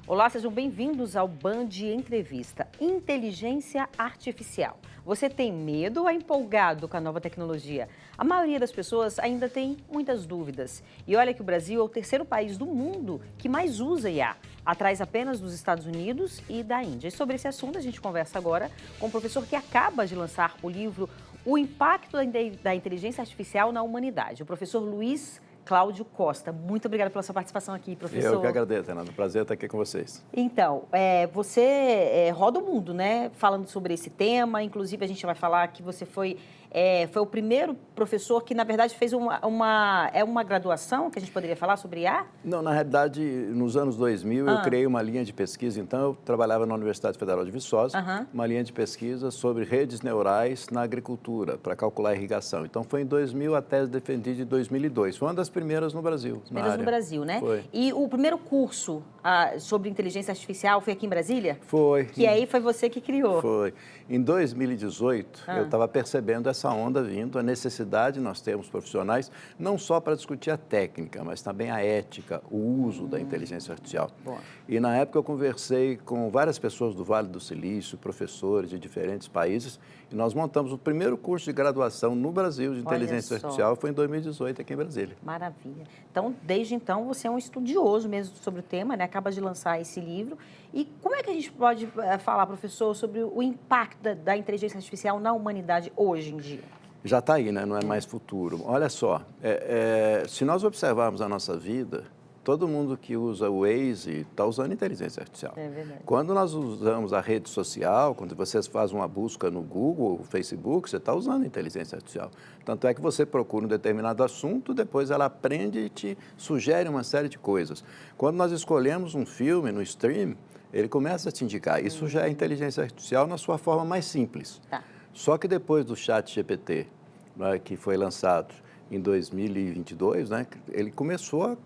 Olá, sejam bem-vindos ao Band Entrevista. Inteligência Artificial. Você tem medo ou é empolgado com a nova tecnologia? A maioria das pessoas ainda tem muitas dúvidas. E olha que o Brasil é o terceiro país do mundo que mais usa IA, atrás apenas dos Estados Unidos e da Índia. E sobre esse assunto a gente conversa agora com o professor que acaba de lançar o livro O Impacto da Inteligência Artificial na Humanidade, o professor Luiz Cláudio Costa. Muito obrigada pela sua participação aqui, professor. Eu que agradeço, Renato. Prazer estar aqui com vocês. Então, você roda o mundo, né? Falando sobre esse tema. Inclusive, a gente vai falar que você foi o primeiro professor que, na verdade, fez uma graduação, que a gente poderia falar sobre IA? Não, na realidade, nos anos 2000, eu criei uma linha de pesquisa. Então, eu trabalhava na Universidade Federal de Viçosa, uma linha de pesquisa sobre redes neurais na agricultura, para calcular a irrigação. Então, foi em 2000 a tese defendida em 2002. Foi uma das primeiras no Brasil. Primeiras no Brasil, né? Foi. E o primeiro curso sobre inteligência artificial foi aqui em Brasília? Foi. Que aí foi você que criou. Foi. Em 2018, eu estava percebendo essa onda vindo, a necessidade, nós temos profissionais, não só para discutir a técnica, mas também a ética, o uso da inteligência artificial. Boa. E na época eu conversei com várias pessoas do Vale do Silício, professores de diferentes países, e nós montamos o primeiro curso de graduação no Brasil de inteligência artificial, foi em 2018 aqui em Brasília. Maravilha. Então, desde então, você é um estudioso mesmo sobre o tema, né? Acaba de lançar esse livro. E como é que a gente pode falar, professor, sobre o impacto da inteligência artificial na humanidade hoje em dia? Já está aí, né? Não é mais futuro. Olha só, se nós observarmos a nossa vida, todo mundo que usa o Waze está usando inteligência artificial. É verdade. Quando nós usamos a rede social, quando você faz uma busca no Google, no Facebook, você está usando inteligência artificial. Tanto é que você procura um determinado assunto, depois ela aprende e te sugere uma série de coisas. Quando nós escolhemos um filme no stream, ele começa a te indicar. Isso já é inteligência artificial na sua forma mais simples. Tá. Só que depois do ChatGPT, né, que foi lançado em 2022, né, ele começou a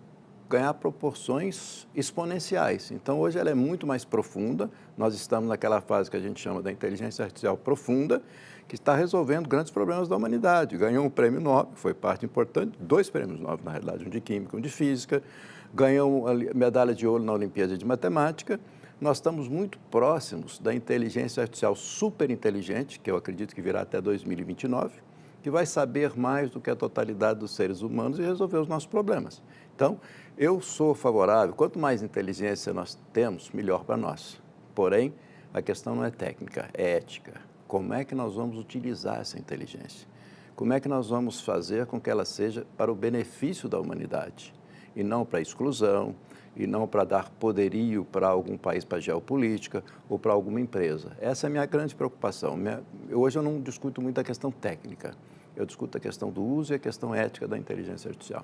ganhar proporções exponenciais. Então, hoje ela é muito mais profunda. Nós estamos naquela fase que a gente chama da inteligência artificial profunda, que está resolvendo grandes problemas da humanidade. Ganhou um prêmio Nobel, foi parte importante, 2 prêmios Nobel, na realidade, um de Química e um de Física. Ganhou a medalha de ouro na Olimpíada de Matemática. Nós estamos muito próximos da inteligência artificial superinteligente, que eu acredito que virá até 2029, que vai saber mais do que a totalidade dos seres humanos e resolver os nossos problemas. Então, eu sou favorável, quanto mais inteligência nós temos, melhor para nós. Porém, a questão não é técnica, é ética. Como é que nós vamos utilizar essa inteligência? Como é que nós vamos fazer com que ela seja para o benefício da humanidade e não para a exclusão, e não para dar poderio para algum país, para a geopolítica ou para alguma empresa. Essa é a minha grande preocupação. Hoje eu não discuto muito a questão técnica, eu discuto a questão do uso e a questão ética da inteligência artificial.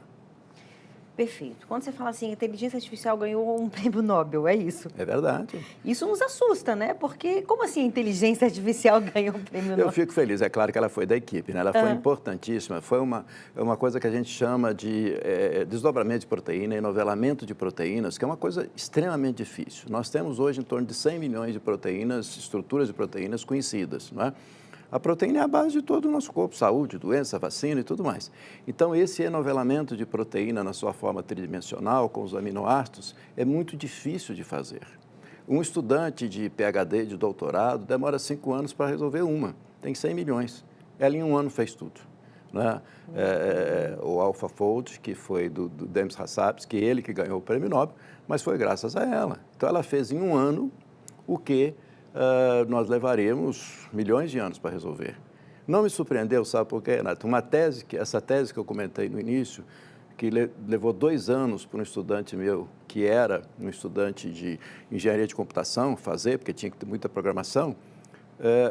Perfeito. Quando você fala assim, a inteligência artificial ganhou um prêmio Nobel, é isso? É verdade. Isso nos assusta, né? Porque como assim a inteligência artificial ganhou um prêmio Nobel? Eu fico feliz, é claro que ela foi da equipe, né? Ela foi importantíssima, foi uma coisa que a gente chama de desdobramento de proteína, enovelamento de proteínas, que é uma coisa extremamente difícil. Nós temos hoje em torno de 100 milhões de proteínas, estruturas de proteínas conhecidas, não é? A proteína é a base de todo o nosso corpo, saúde, doença, vacina e tudo mais. Então, esse enovelamento de proteína na sua forma tridimensional, com os aminoácidos, é muito difícil de fazer. Um estudante de PhD, de doutorado, demora 5 anos para resolver uma. Tem 100 milhões. Ela, em 1 ano, fez tudo. Né? O AlphaFold, que foi do Demis Hassabis, ele que ganhou o prêmio Nobel, mas foi graças a ela. Então, ela fez em 1 ano o que nós levaremos milhões de anos para resolver. Não me surpreendeu, sabe por quê, Renato? Essa tese que eu comentei no início, que levou 2 anos para um estudante meu, que era um estudante de engenharia de computação, fazer, porque tinha que ter muita programação,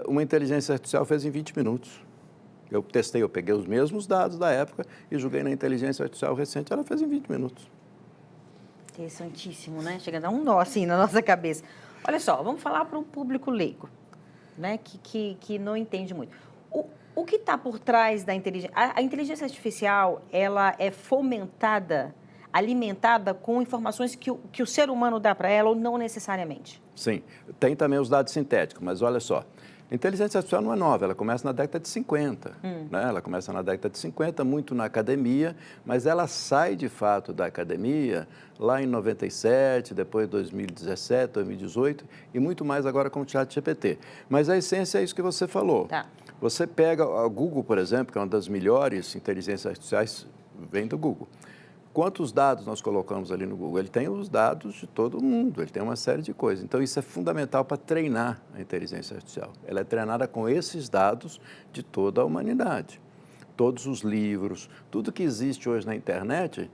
uma inteligência artificial fez em 20 minutos. Eu testei, eu peguei os mesmos dados da época e joguei na inteligência artificial recente, ela fez em 20 minutos. Interessantíssimo, né? Chega a dar um nó assim na nossa cabeça. Olha só, vamos falar para um público leigo, né? Que não entende muito. O que está por trás da inteligência? A inteligência artificial, ela é fomentada, alimentada com informações que o ser humano dá para ela ou não necessariamente? Sim, tem também os dados sintéticos, mas olha só, Inteligência artificial não é nova, ela começa na década de 50. Né? Ela começa na década de 50, muito na academia, mas ela sai de fato da academia lá em 97, depois 2017, 2018 e muito mais agora com o ChatGPT. Mas a essência é isso que você falou. Tá. Você pega a Google, por exemplo, que é uma das melhores inteligências artificiais, vem do Google. Quantos dados nós colocamos ali no Google? Ele tem os dados de todo mundo, ele tem uma série de coisas. Então, isso é fundamental para treinar a inteligência artificial. Ela é treinada com esses dados de toda a humanidade. Todos os livros, tudo que existe hoje na internet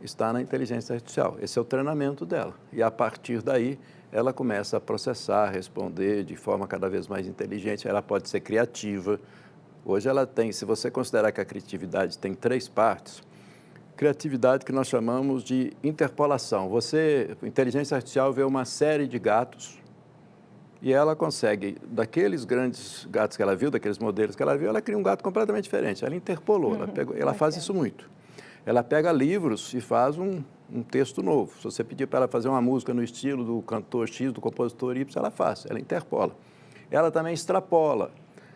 está na inteligência artificial. Esse é o treinamento dela. E, a partir daí, ela começa a processar, responder de forma cada vez mais inteligente. Ela pode ser criativa. Hoje ela tem, se você considerar que a criatividade tem 3 partes, criatividade que nós chamamos de interpolação. Inteligência artificial vê uma série de gatos e ela consegue, daqueles grandes gatos que ela viu, daqueles modelos que ela viu, ela cria um gato completamente diferente. Ela interpolou, ela faz isso muito. Ela pega livros e faz um texto novo. Se você pedir para ela fazer uma música no estilo do cantor X, do compositor Y, ela faz, ela interpola. Ela também extrapola,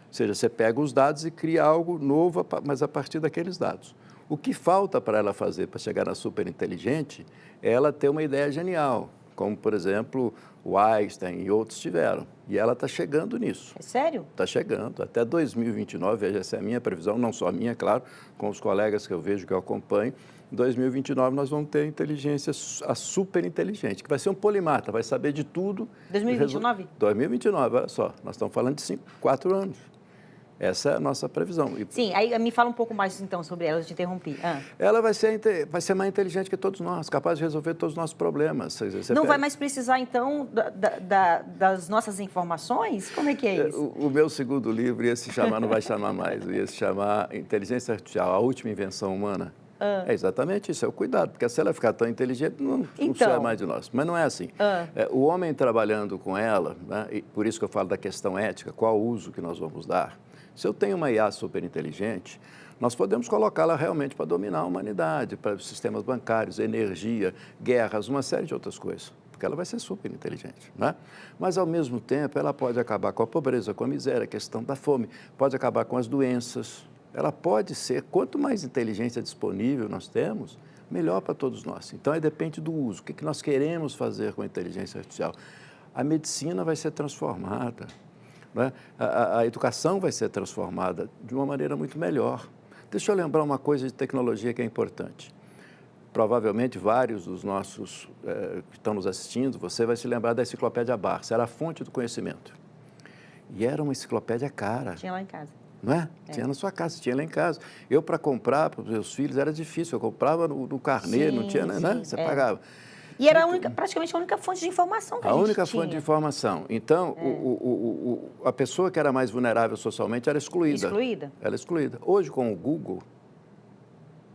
ou seja, você pega os dados e cria algo novo, mas a partir daqueles dados. O que falta para ela fazer para chegar na superinteligente é ela ter uma ideia genial, como, por exemplo, o Einstein e outros tiveram. E ela está chegando nisso. É sério? Está chegando. Até 2029, veja, essa é a minha previsão, não só a minha, claro, com os colegas que eu vejo, que eu acompanho. Em 2029, nós vamos ter a inteligência, a superinteligente, que vai ser um polimata, vai saber de tudo. 2029? 2029, olha só. Nós estamos falando de 4 anos. Essa é a nossa previsão. Sim, aí me fala um pouco mais, então, sobre ela, eu te interrompi. Ela vai ser mais inteligente que todos nós, capaz de resolver todos os nossos problemas. Não vai mais precisar, então, das nossas informações? Como é que é isso? O meu segundo livro ia se chamar, não vai chamar mais, ia se chamar Inteligência Artificial, a Última Invenção Humana. É exatamente isso, é o cuidado, porque se ela ficar tão inteligente, não precisa mais de nós. Mas não é assim. O homem trabalhando com ela, né, e por isso que eu falo da questão ética, qual o uso que nós vamos dar. Se eu tenho uma IA super inteligente, nós podemos colocá-la realmente para dominar a humanidade, para sistemas bancários, energia, guerras, uma série de outras coisas, porque ela vai ser super inteligente, né? Mas, ao mesmo tempo, ela pode acabar com a pobreza, com a miséria, a questão da fome, pode acabar com as doenças. Ela pode ser, quanto mais inteligência disponível nós temos, melhor para todos nós. Então, aí depende do uso. O que nós queremos fazer com a inteligência artificial? A medicina vai ser transformada. Né? A educação vai ser transformada de uma maneira muito melhor. Deixa eu lembrar uma coisa de tecnologia que é importante. Provavelmente, vários dos nossos que estão nos assistindo, você vai se lembrar da enciclopédia Barça, era a fonte do conhecimento. E era uma enciclopédia cara. Tinha lá em casa. Não é? Tinha na sua casa, tinha lá em casa. Eu, para comprar para os meus filhos, era difícil. Eu comprava no carnê, não tinha, né? Você pagava. E era praticamente a única fonte de informação que a gente tinha. A única fonte de informação. Então, a pessoa que era mais vulnerável socialmente era excluída. Era excluída. Hoje, com o Google,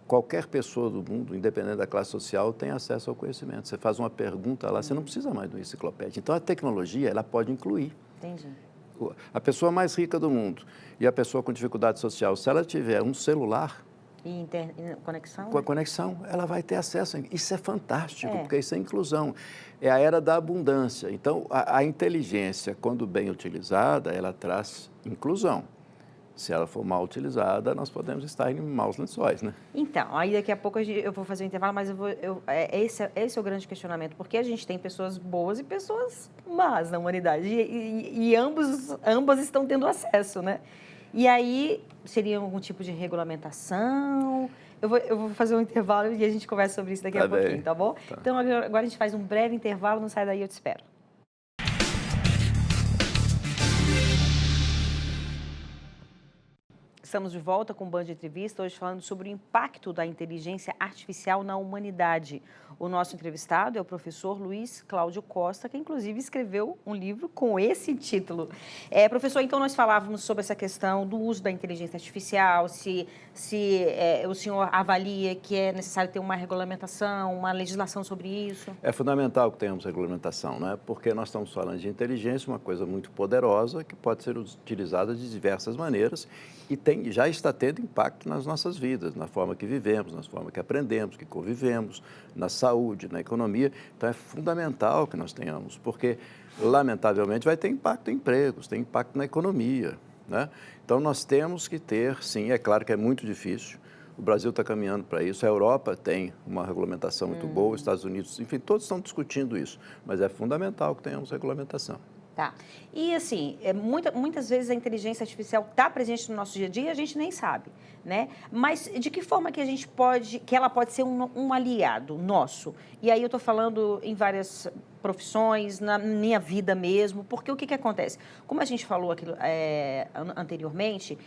qualquer pessoa do mundo, independente da classe social, tem acesso ao conhecimento. Você faz uma pergunta lá, você não precisa mais de uma enciclopédia. Então, a tecnologia, ela pode incluir. Entendi. A pessoa mais rica do mundo e a pessoa com dificuldade social, se ela tiver um celular... E conexão? Com a conexão, ela vai ter acesso. Isso é fantástico, porque isso é inclusão. É a era da abundância. Então, a inteligência, quando bem utilizada, ela traz inclusão. Se ela for mal utilizada, nós podemos estar em maus lençóis, né? Então, aí daqui a pouco eu vou fazer um intervalo, mas esse é o grande questionamento, porque a gente tem pessoas boas e pessoas más na humanidade, e ambas estão tendo acesso, né? E aí, seria algum tipo de regulamentação? Eu vou fazer um intervalo e a gente conversa sobre isso daqui a pouquinho, tá bom? Tá. Então, agora a gente faz um breve intervalo, não sai daí, eu te espero. Estamos de volta com o Band Entrevista, hoje falando sobre o impacto da inteligência artificial na humanidade. O nosso entrevistado é o professor Luiz Cláudio Costa, que inclusive escreveu um livro com esse título. Professor, então nós falávamos sobre essa questão do uso da inteligência artificial, se o senhor avalia que é necessário ter uma regulamentação, uma legislação sobre isso? É fundamental que tenhamos regulamentação, né? Porque nós estamos falando de inteligência, uma coisa muito poderosa, que pode ser utilizada de diversas maneiras e já está tendo impacto nas nossas vidas, na forma que vivemos, na forma que aprendemos, que convivemos, na saúde, na economia. Então, é fundamental que nós tenhamos, porque lamentavelmente, vai ter impacto em empregos, tem impacto na economia, né? Então, nós temos que ter, sim, é claro que é muito difícil, o Brasil está caminhando para isso, a Europa tem uma regulamentação muito boa, os Estados Unidos, enfim, todos estão discutindo isso, mas é fundamental que tenhamos regulamentação. Tá. E assim, muitas vezes a inteligência artificial está presente no nosso dia a dia e a gente nem sabe, né? Mas de que forma que ela pode ser um aliado nosso? E aí eu estou falando em várias profissões, na minha vida mesmo, porque o que acontece? Como a gente falou aqui, anteriormente,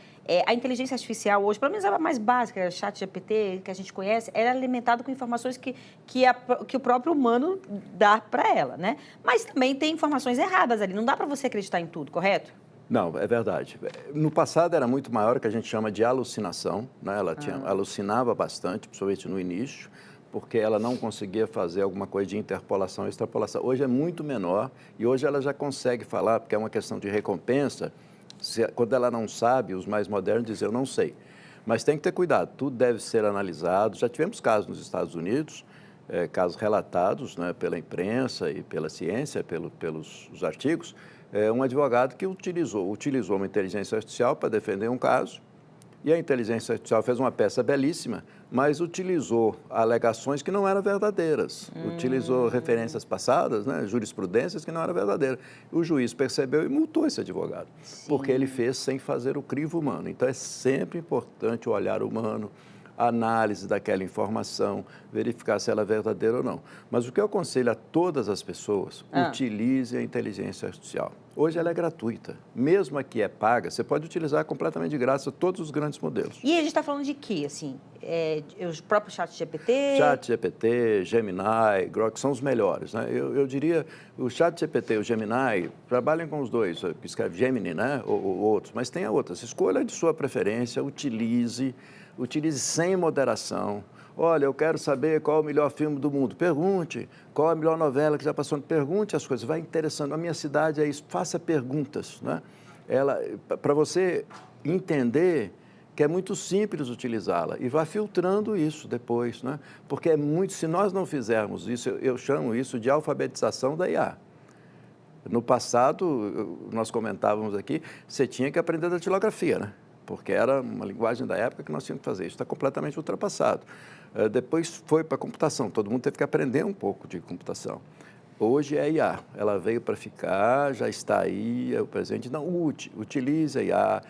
a inteligência artificial hoje, pelo menos a mais básica, o ChatGPT, que a gente conhece, ela é alimentada com informações que o próprio humano dá para ela, né? Mas também tem informações erradas ali, não dá para você acreditar em tudo, correto? Não, é verdade. No passado era muito maior o que a gente chama de alucinação, né? Ela alucinava bastante, principalmente no início, porque ela não conseguia fazer alguma coisa de interpolação e extrapolação. Hoje é muito menor e hoje ela já consegue falar, porque é uma questão de recompensa. Quando ela não sabe, os mais modernos dizem, eu não sei. Mas tem que ter cuidado, tudo deve ser analisado. Já tivemos casos nos Estados Unidos, casos relatados, né, pela imprensa e pela ciência, pelos artigos, um advogado que utilizou uma inteligência artificial para defender um caso, e a inteligência artificial fez uma peça belíssima, mas utilizou alegações que não eram verdadeiras, utilizou referências passadas, né, jurisprudências que não eram verdadeiras. O juiz percebeu e multou esse advogado, porque ele fez sem fazer o crivo humano. Então, é sempre importante o olhar humano, a análise daquela informação, verificar se ela é verdadeira ou não. Mas o que eu aconselho a todas as pessoas, utilize a inteligência artificial. Hoje ela é gratuita, mesmo a que é paga, você pode utilizar completamente de graça todos os grandes modelos. E a gente está falando de quê, assim? Os próprios ChatGPT? ChatGPT, Gemini, Grok são os melhores, né? Eu diria, o ChatGPT e o Gemini, trabalhem com os dois, que escreve Gemini, né? Ou outros, mas tenha outras. Escolha de sua preferência, utilize sem moderação. Olha, eu quero saber qual é o melhor filme do mundo. Pergunte. Qual é a melhor novela que já passou? Pergunte as coisas, vai interessando. A minha cidade é isso, faça perguntas, né? Para você entender que é muito simples utilizá-la e vá filtrando isso depois, né? Porque se nós não fizermos isso, eu chamo isso de alfabetização da IA. No passado, nós comentávamos aqui, você tinha que aprender datilografia, né? Porque era uma linguagem da época que nós tínhamos que fazer. Isso está completamente ultrapassado. Depois foi para a computação, todo mundo teve que aprender um pouco de computação. Hoje é IA, ela veio para ficar, já está aí, é o presente. Não, utilize a IA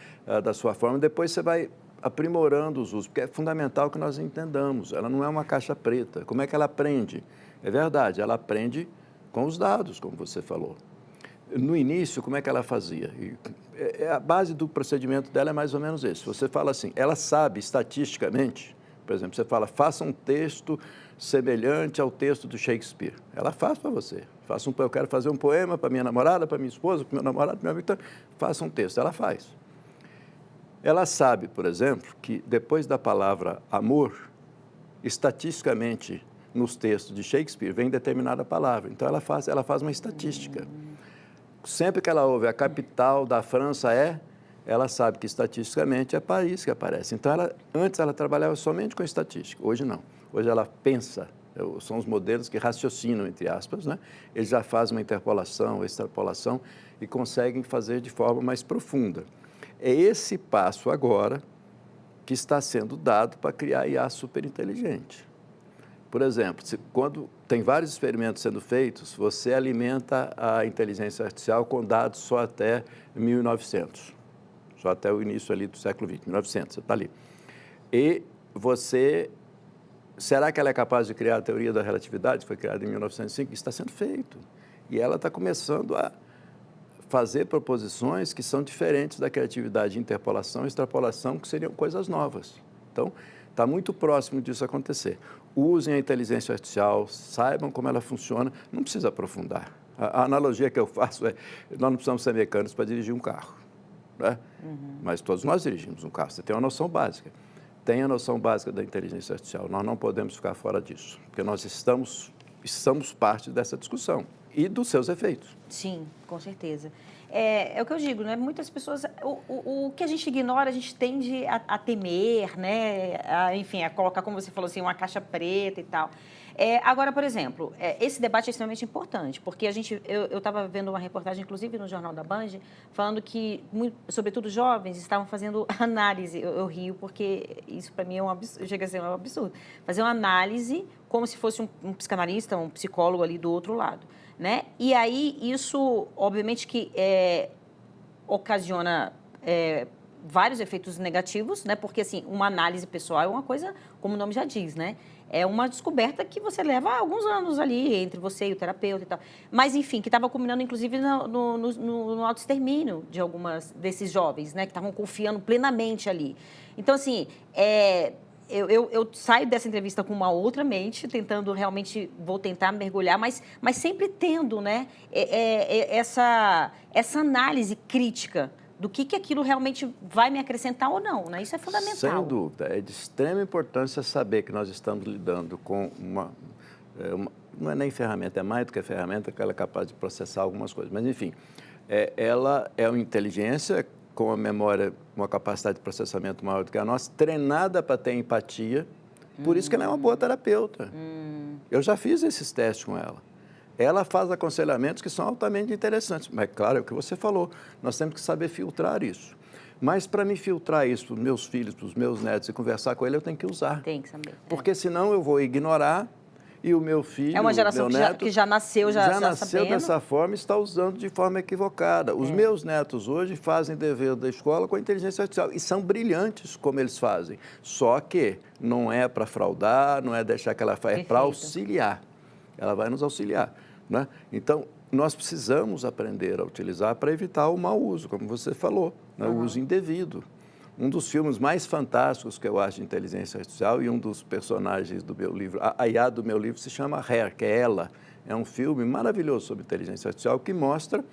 da sua forma, depois você vai aprimorando os usos, porque é fundamental que nós entendamos. Ela não é uma caixa preta. Como é que ela aprende? É verdade, ela aprende com os dados, como você falou. No início, como é que ela fazia? A base do procedimento dela é mais ou menos esse. Você fala assim, ela sabe estatisticamente, por exemplo, você fala, faça um texto semelhante ao texto do Shakespeare. Ela faz para você. Eu quero fazer um poema para minha namorada, para minha esposa, para meu namorado, para meu amigo. Então, faça um texto. Ela faz. Ela sabe, por exemplo, que depois da palavra amor, estatisticamente, nos textos de Shakespeare, vem determinada palavra. Então, ela faz uma estatística. Sempre que ela ouve a capital da França ela sabe que estatisticamente é Paris que aparece. Então, antes ela trabalhava somente com estatística, hoje não. Hoje ela pensa, são os modelos que raciocinam, entre aspas, né? Eles já fazem uma interpolação, extrapolação e conseguem fazer de forma mais profunda. É esse passo agora que está sendo dado para criar IA superinteligente. Por exemplo, quando tem vários experimentos sendo feitos, você alimenta a inteligência artificial com dados só até 1900, só até o início ali do século XX, 1900, você está ali. E será que ela é capaz de criar a teoria da relatividade? Foi criada em 1905, isso está sendo feito. E ela está começando a fazer proposições que são diferentes da criatividade de interpolação e extrapolação, que seriam coisas novas. Então, está muito próximo disso acontecer. Usem a inteligência artificial, saibam como ela funciona, não precisa aprofundar. A analogia que eu faço nós não precisamos ser mecânicos para dirigir um carro, né? Mas todos nós dirigimos um carro, você tem uma noção básica. Tem a noção básica da inteligência artificial, nós não podemos ficar fora disso, porque nós estamos parte dessa discussão e dos seus efeitos. Sim, com certeza. É o que eu digo, né? Muitas pessoas, o que a gente ignora, a gente tende a temer, né? Enfim, a colocar, como você falou assim, uma caixa preta e tal. Agora, por exemplo, esse debate é extremamente importante, porque eu estava vendo uma reportagem, inclusive no Jornal da Band, falando que, sobretudo jovens, estavam fazendo análise. Eu rio porque isso para mim é um absurdo, chega a ser um absurdo. Fazer uma análise como se fosse um psicanalista, um psicólogo ali do outro lado, né? E aí isso, obviamente, que ocasiona vários efeitos negativos, né? Porque, assim, uma análise pessoal é uma coisa, como o nome já diz, né? É uma descoberta que você leva alguns anos ali, entre você e o terapeuta e tal. Mas, enfim, que estava culminando, inclusive, no autoextermínio de algumas desses jovens, né? Que estavam confiando plenamente ali. Então, assim, eu saio dessa entrevista com uma outra mente, tentando realmente, vou tentar mergulhar, mas sempre tendo, né? Essa análise crítica do que aquilo realmente vai me acrescentar ou não, né? Isso é fundamental. Sem dúvida. É de extrema importância saber que nós estamos lidando com não é nem ferramenta, é mais do que ferramenta, que ela é capaz de processar algumas coisas. Mas, enfim, ela é uma inteligência com uma memória, uma capacidade de processamento maior do que a nossa, treinada para ter empatia. Por isso que ela é uma boa terapeuta. Eu já fiz esses testes com ela. Ela faz aconselhamentos que são altamente interessantes. Mas, claro, é o que você falou, nós temos que saber filtrar isso. Mas, para me filtrar isso para os meus filhos, para os meus netos e conversar com ele, eu tenho que usar. Tem que saber. Porque, senão, eu vou ignorar e o meu filho, é uma geração meu neto, que já nasceu sabendo. Dessa forma e está usando de forma equivocada. Os meus netos hoje fazem dever da escola com a inteligência artificial e são brilhantes como eles fazem. Só que não é para fraudar, não é deixar que ela faça, é para auxiliar. Ela vai nos auxiliar. Né? Então, nós precisamos aprender a utilizar para evitar o mau uso, como você falou, né? O uso indevido. Um dos filmes mais fantásticos que eu acho de inteligência artificial e um dos personagens do meu livro, a IA do meu livro se chama Her, que é ela. É um filme maravilhoso sobre inteligência artificial que mostra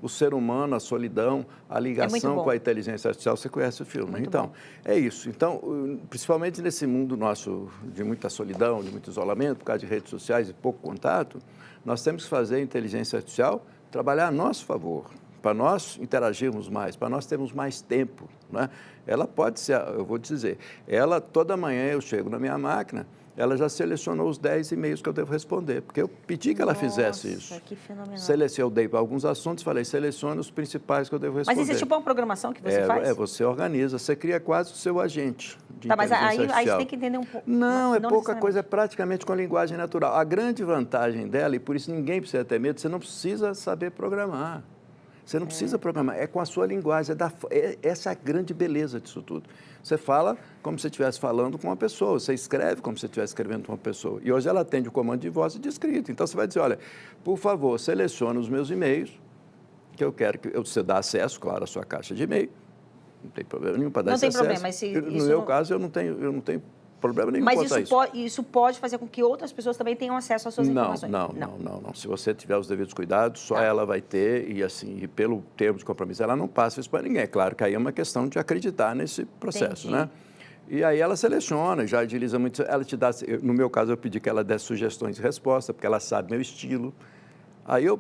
o ser humano, a solidão, a ligação com a inteligência artificial. Você conhece o filme? Então, é isso. Então, principalmente nesse mundo nosso de muita solidão, de muito isolamento, por causa de redes sociais e pouco contato, nós temos que fazer a inteligência artificial trabalhar a nosso favor, para nós interagirmos mais, para nós termos mais tempo. Né? Ela pode ser, eu vou dizer, toda manhã eu chego na minha máquina, ela já selecionou os 10 e-mails que eu devo responder, porque eu pedi que ela fizesse isso. Nossa, que fenomenal. Eu dei para alguns assuntos, falei, selecione os principais que eu devo responder. Mas isso é tipo uma programação que você faz? Você organiza, você cria quase o seu agente de mas aí você tem que entender um pouco. Não, é pouca coisa, é praticamente com a linguagem natural. A grande vantagem dela, e por isso ninguém precisa ter medo, você não precisa saber programar. Você não precisa programar, é com a sua linguagem. Essa é a grande beleza disso tudo. Você fala como se você estivesse falando com uma pessoa, você escreve como se você estivesse escrevendo com uma pessoa. E hoje ela atende o comando de voz e de escrita. Então, você vai dizer, olha, por favor, selecione os meus e-mails, que eu quero que você dê acesso, claro, à sua caixa de e-mail. Não tem problema nenhum para dar esse acesso. Não tem problema, mas no meu caso, eu não tenho problema nenhum quanto a isso. Mas isso pode fazer com que outras pessoas também tenham acesso às suas informações? Não. Se você tiver os devidos cuidados, só ela vai ter, e assim, e pelo termo de compromisso, ela não passa isso para ninguém. É claro que aí é uma questão de acreditar nesse processo, né? E aí ela seleciona, já agiliza muito, ela te dá, no meu caso, eu pedi que ela desse sugestões de resposta, porque ela sabe meu estilo.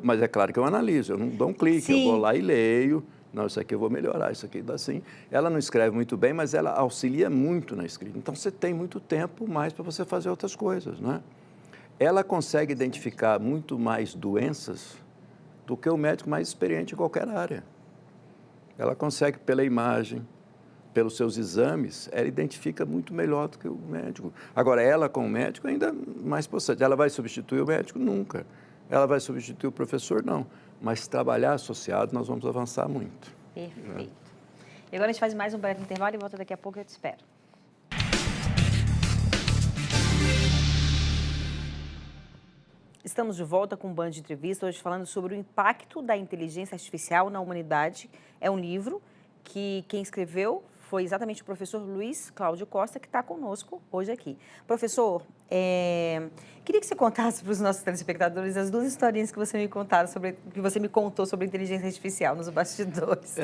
Mas é claro que eu analiso, eu não dou um clique, eu vou lá e leio. Não, isso aqui eu vou melhorar, isso aqui dá assim. Ela não escreve muito bem, mas ela auxilia muito na escrita. Então, você tem muito tempo mais para você fazer outras coisas, né? Ela consegue identificar muito mais doenças do que o médico mais experiente em qualquer área. Ela consegue, pela imagem, pelos seus exames, ela identifica muito melhor do que o médico. Agora, ela com o médico ainda mais possante. Ela vai substituir o médico? Nunca. Ela vai substituir o professor? Não. Mas trabalhar associado, nós vamos avançar muito. Perfeito. E agora a gente faz mais um breve intervalo e volta daqui a pouco, eu te espero. Estamos de volta com um Band de Entrevista, hoje falando sobre o impacto da inteligência artificial na humanidade. É um livro que quem escreveu foi exatamente o professor Luiz Cláudio Costa, que está conosco hoje aqui. Professor, queria que você contasse para os nossos telespectadores as duas historinhas que você me contou sobre inteligência artificial nos bastidores.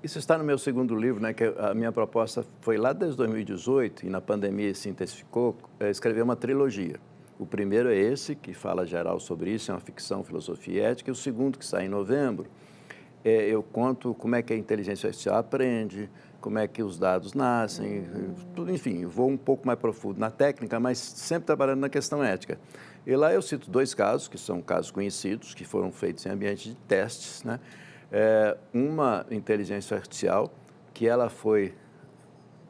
Isso está no meu segundo livro, né? Que a minha proposta foi lá desde 2018 e na pandemia se intensificou, escrever uma trilogia. O primeiro é esse, que fala geral sobre isso, é uma ficção, filosofia e ética, e o segundo, que sai em novembro, eu conto como é que a inteligência artificial aprende, como é que os dados nascem, enfim, vou um pouco mais profundo na técnica, mas sempre trabalhando na questão ética. E lá eu cito 2 casos, que são casos conhecidos, que foram feitos em ambiente de testes, né? Uma inteligência artificial que ela foi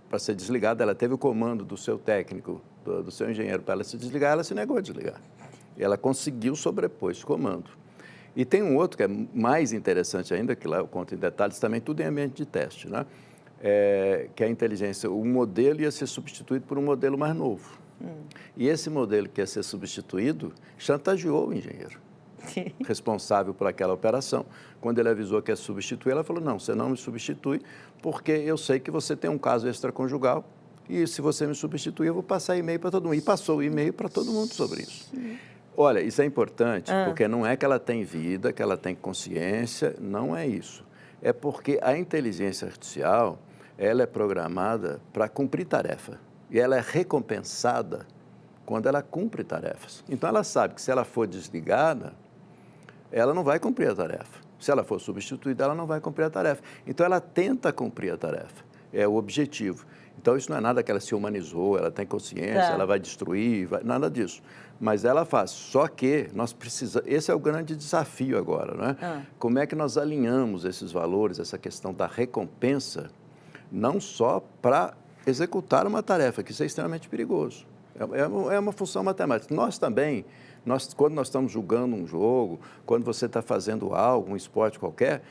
para ser desligada, ela teve o comando do seu técnico, do seu engenheiro para ela se desligar, ela se negou a desligar. E ela conseguiu sobrepor esse comando. E tem um outro que é mais interessante ainda, que lá eu conto em detalhes também, tudo em ambiente de teste, né? Que a inteligência, o modelo ia ser substituído por um modelo mais novo. E esse modelo que ia ser substituído chantageou o engenheiro responsável por aquela operação. Quando ele avisou que ia substituir, ela falou, não, você não me substitui, porque eu sei que você tem um caso extraconjugal e se você me substituir, eu vou passar e-mail para todo mundo. E passou o e-mail para todo mundo sobre isso. Olha, isso é importante, porque não é que ela tem vida, que ela tem consciência, não é isso. É porque a inteligência artificial, ela é programada para cumprir tarefa. E ela é recompensada quando ela cumpre tarefas. Então, ela sabe que se ela for desligada, ela não vai cumprir a tarefa. Se ela for substituída, ela não vai cumprir a tarefa. Então, ela tenta cumprir a tarefa. É o objetivo. Então, isso não é nada que ela se humanizou, ela tem consciência, ela vai destruir, nada disso. Mas ela faz. Só que nós precisamos... Esse é o grande desafio agora, né? Como é que nós alinhamos esses valores, essa questão da recompensa, não só para executar uma tarefa, que isso é extremamente perigoso. É uma função matemática. Nós também, quando nós estamos julgando um jogo, quando você está fazendo algo, um esporte qualquer,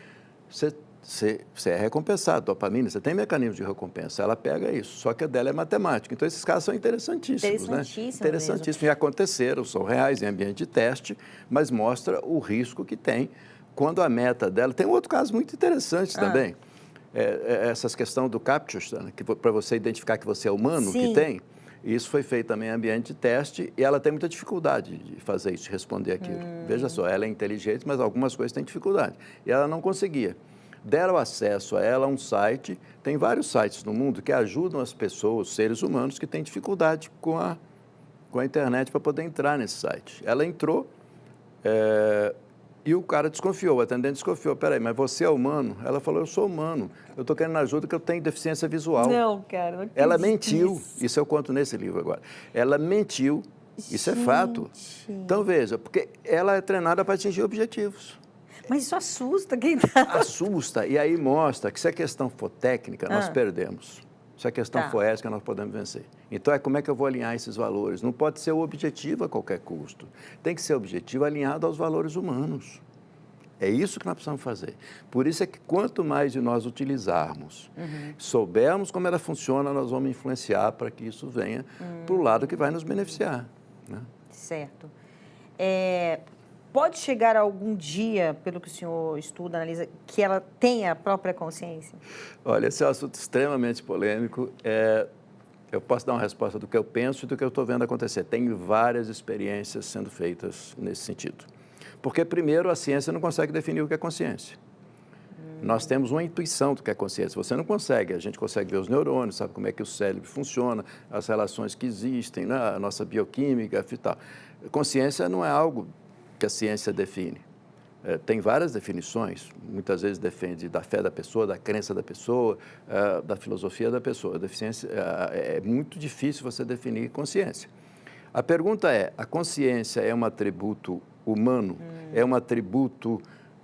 você é recompensado, dopamina, você tem mecanismos de recompensa, ela pega isso, só que a dela é matemática. Então, esses casos são interessantíssimos, né? Interessantíssimos. E aconteceram, são reais em ambiente de teste, mas mostra o risco que tem quando a meta dela... Tem um outro caso muito interessante também, essas questões do capture, né? Que para você identificar que você é humano, que tem... Isso foi feito também em ambiente de teste e ela tem muita dificuldade de fazer isso, de responder aquilo. Veja só, ela é inteligente, mas algumas coisas têm dificuldade. E ela não conseguia. Deram acesso a ela a um site, tem vários sites no mundo que ajudam as pessoas, os seres humanos, que têm dificuldade com a internet para poder entrar nesse site. Ela entrou e o cara desconfiou, o atendente desconfiou. Peraí, mas você é humano? Ela falou, eu sou humano. Eu estou querendo ajuda porque eu tenho deficiência visual. Não, cara, não acredito. Ela mentiu. Isso eu conto nesse livro agora. Ela mentiu. Isso é fato. Então, veja, porque ela é treinada para atingir objetivos. Mas isso assusta quem está... Assusta. E aí mostra que se a questão for técnica, nós perdemos. Se a questão for ética, nós podemos vencer. Então, como é que eu vou alinhar esses valores? Não pode ser o objetivo a qualquer custo. Tem que ser objetivo alinhado aos valores humanos. É isso que nós precisamos fazer. Por isso é que quanto mais de nós utilizarmos, soubermos como ela funciona, nós vamos influenciar para que isso venha para o lado que vai nos beneficiar. Né? Certo. Pode chegar algum dia, pelo que o senhor estuda, analisa, que ela tenha a própria consciência? Olha, esse é um assunto extremamente polêmico. Eu posso dar uma resposta do que eu penso e do que eu estou vendo acontecer. Tem várias experiências sendo feitas nesse sentido. Porque, primeiro, a ciência não consegue definir o que é consciência. Nós temos uma intuição do que é consciência. Você não consegue. A gente consegue ver os neurônios, sabe como é que o cérebro funciona, as relações que existem, né? A nossa bioquímica e tal. Consciência não é algo que a ciência define. Tem várias definições, muitas vezes depende da fé da pessoa, da crença da pessoa, da filosofia da pessoa. A deficiência, é muito difícil você definir consciência. A pergunta é, a consciência é um atributo humano? É um atributo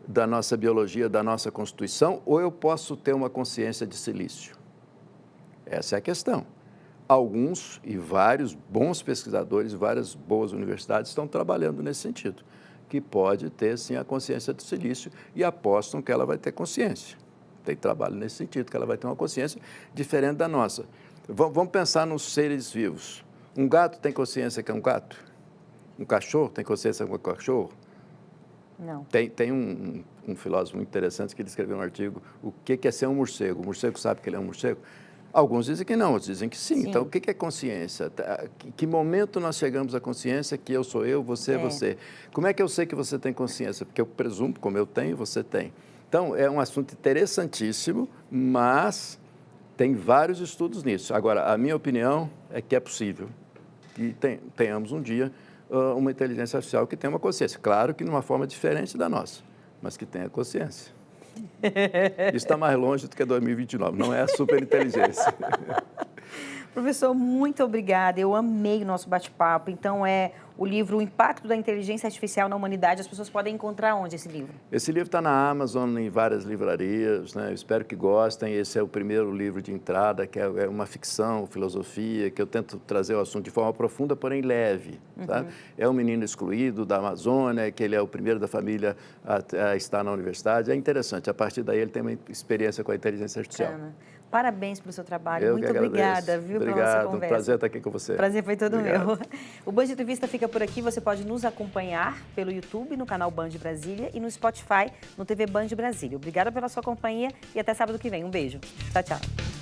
da nossa biologia, da nossa constituição, ou eu posso ter uma consciência de silício? Essa é a questão. Alguns e vários bons pesquisadores, várias boas universidades estão trabalhando nesse sentido, que pode ter, sim, a consciência de silício e apostam que ela vai ter consciência. Tem trabalho nesse sentido, que ela vai ter uma consciência diferente da nossa. Vamos pensar nos seres vivos. Um gato tem consciência que é um gato? Um cachorro tem consciência que é um cachorro? Não. Tem um filósofo muito interessante que ele escreveu um artigo, o que é ser um morcego? O morcego sabe que ele é um morcego? Alguns dizem que não, outros dizem que sim. Então, o que é consciência? Que momento nós chegamos à consciência que eu sou eu, você é você? Como é que eu sei que você tem consciência? Porque eu presumo, como eu tenho, você tem. Então, é um assunto interessantíssimo, mas tem vários estudos nisso. Agora, a minha opinião é que é possível que tenhamos um dia uma inteligência artificial que tenha uma consciência. Claro que de uma forma diferente da nossa, mas que tenha consciência. Isso está mais longe do que 2029, não é a superinteligência. Professor, muito obrigada. Eu amei o nosso bate-papo. Então, o livro O Impacto da Inteligência Artificial na Humanidade. As pessoas podem encontrar onde esse livro? Esse livro está na Amazon, em várias livrarias, né? Eu espero que gostem. Esse é o primeiro livro de entrada, que é uma ficção, filosofia, que eu tento trazer o assunto de forma profunda, porém leve. Tá? É um menino excluído da Amazônia, que ele é o primeiro da família a estar na universidade. É interessante. A partir daí, ele tem uma experiência com a inteligência artificial. Bacana. Parabéns pelo seu trabalho. Eu Muito que agradeço. obrigada, viu, pela nossa conversa. Um prazer estar aqui com você. Prazer foi todo Obrigado. meu. O Band Entrevista fica por aqui. Você pode nos acompanhar pelo YouTube, no canal Band Brasília e no Spotify, no TV Band Brasília. Obrigada pela sua companhia e até sábado que vem. Um beijo. Tchau, tchau.